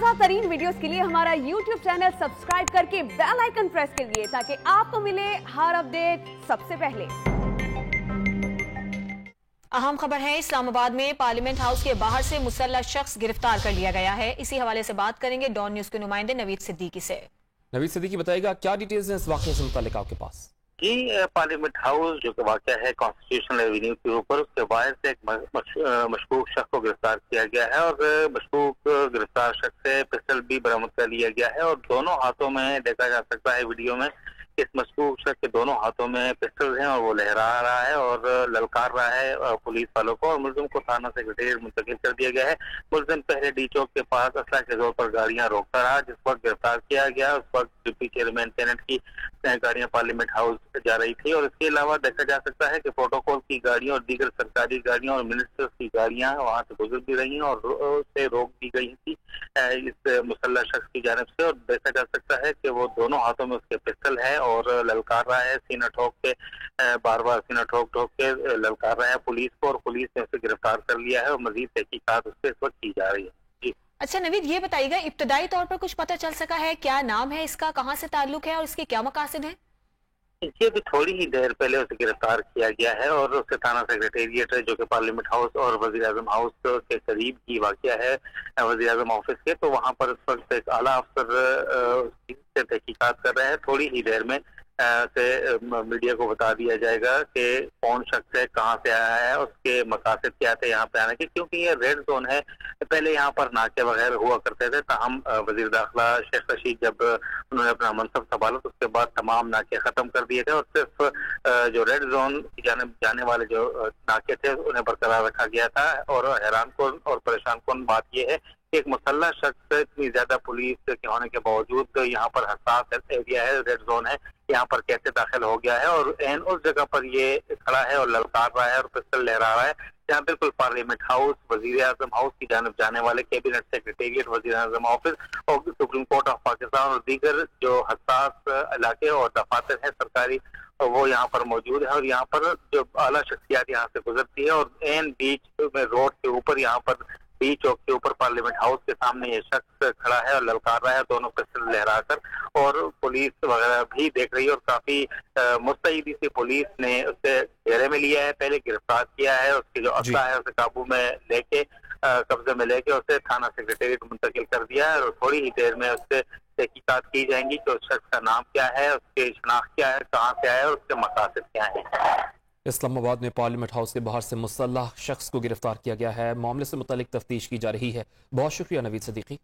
ताज़ा तरीन वीडियोस के लिए हमारा YouTube चैनल सब्सक्राइब करके बेल आइकन प्रेस कीजिए ताकि आपको मिले हर अपडेट सबसे पहले। अहम खबर है, इस्लामाबाद में पार्लियामेंट हाउस के बाहर से मुसल्लह शख्स गिरफ्तार कर लिया गया है। इसी हवाले से बात करेंगे डॉन न्यूज के नुमाइंदे नवीद सिद्दीकी से। नवीद सिद्दीकी बताएगा क्या डिटेल्स हैं इस वाक़े से मुताल्लिक आपके पास। जी, पार्लियामेंट हाउस जो कि वाक़या है कॉन्स्टिट्यूशनल एवेन्यू के ऊपर, उसके बाहर से एक मशकूक शख्स को गिरफ्तार किया गया है और मशकूक गिरफ्तार शख्स से पिस्टल भी बरामद कर लिया गया है और दोनों हाथों में देखा जा सकता है वीडियो में इस मशकूक शख्स के दोनों हाथों में पिस्टल हैं और वो लहरा रहा है और ललकार रहा है पुलिस वालों को और मुलजिम को थाना सेक्रेटेरिएट मुंतकिल कर दिया गया है। मुलजिम पहले डी चौक के पास असला के जोर पर गाड़ियां रोकता रहा। जिस वक्त गिरफ्तार किया गया उस वक्त डिप्टी चेयरमैन सेनेट की गाड़ियां पार्लियामेंट हाउस जा रही थी और इसके अलावा देखा जा सकता है कि प्रोटोकॉल की गाड़ियां और दीगर सरकारी गाड़ियां और मिनिस्टर्स की गाड़ियां वहां से गुजर भी रही हैं और उसे रोक दी गई थी इस मुसल्लह शख्स की जानिब से। और देखा जा सकता है कि वो दोनों हाथों में उसके पिस्टल है और ललकार रहा है, सीना ठोक के बार बार सीना ठोक के ललकार रहा है पुलिस को और पुलिस ने उसे गिरफ्तार कर लिया है और मजीद तहकीकात उस पर इस वक्त की जा रही है। अच्छा नवीद, ये बताइएगा इब्तदाई तौर पर कुछ पता चल सका है, क्या नाम है इसका, कहाँ से ताल्लुक है और इसके क्या मकासद है? ये भी थोड़ी ही देर पहले उसे गिरफ्तार किया गया है और उसे थाना सेक्रेटेरिएट जो कि पार्लियामेंट हाउस और वजीर आजम हाउस के करीब की वाक़या है वजीर आजम ऑफिस के, तो वहाँ पर इस वक्त एक आला अफसर से तहकीकात कर रहे हैं। थोड़ी ही देर में से मीडिया को बता दिया जाएगा कि कौन शख्स है, कहाँ से आया है, उसके मकासद क्या थे यहाँ पे आने के, क्योंकि ये रेड जोन है। पहले यहाँ पर नाके वगैरह हुआ करते थे, ताहम वजीर दाखिला शेख रशीद जब उन्होंने अपना मनसब संभाला तो उसके बाद तमाम नाके खत्म कर दिए थे और सिर्फ जो रेड जोन की जानिब जाने वाले जो नाके थे उन्हें बरकरार रखा गया था। और हैरान कौन और परेशान कौन बात यह है कि एक मुसल्लह शख्स इतनी ज्यादा पुलिस के होने के बावजूद यहाँ पर हसास एरिया है, रेड जोन है, यहाँ पर कैसे दाखिल हो गया है और एन उस जगह पर ये खड़ा है और ललकार रहा है और पिस्टल लहरा रहा है जहाँ बिल्कुल पार्लियामेंट हाउस, वजीर आजम हाउस की जानिब जाने वाले कैबिनेट सेक्रेटेरिएट, वजीर आजम ऑफिस और सुप्रीम कोर्ट ऑफ पाकिस्तान और दीगर जो हसास इलाके और दफातर है सरकारी वो यहाँ पर मौजूद है। और यहाँ पर जो आला शख्सियात यहाँ से गुजरती है और एन बीच में रोड के ऊपर यहाँ पर डी चौक के ऊपर पार्लियामेंट हाउस के सामने ये शख्स खड़ा है और ललकार रहा है दोनों पिस्टल लहराकर और पुलिस वगैरह भी देख रही है और काफी मुस्तैदी से पुलिस ने उसे घेरे में लिया है, पहले गिरफ्तार किया है, उसके जो असला है उसे काबू में लेके कब्जे में लेके उसे थाना सेक्रेटेरिएट मुंतकिल कर दिया है और थोड़ी ही देर में उससे तहकीकात की जाएंगी कि उस शख्स का नाम क्या है, उसकी शनाख्त क्या है, कहाँ से आया और उसके मकासद क्या है। इस्लामाबाद में पार्लियामेंट हाउस के बाहर से मुसल्लह शख्स को गिरफ्तार किया गया है। मामले से मुतालिक तफ्तीश की जा रही है। बहुत शुक्रिया नवीद सिद्दीकी।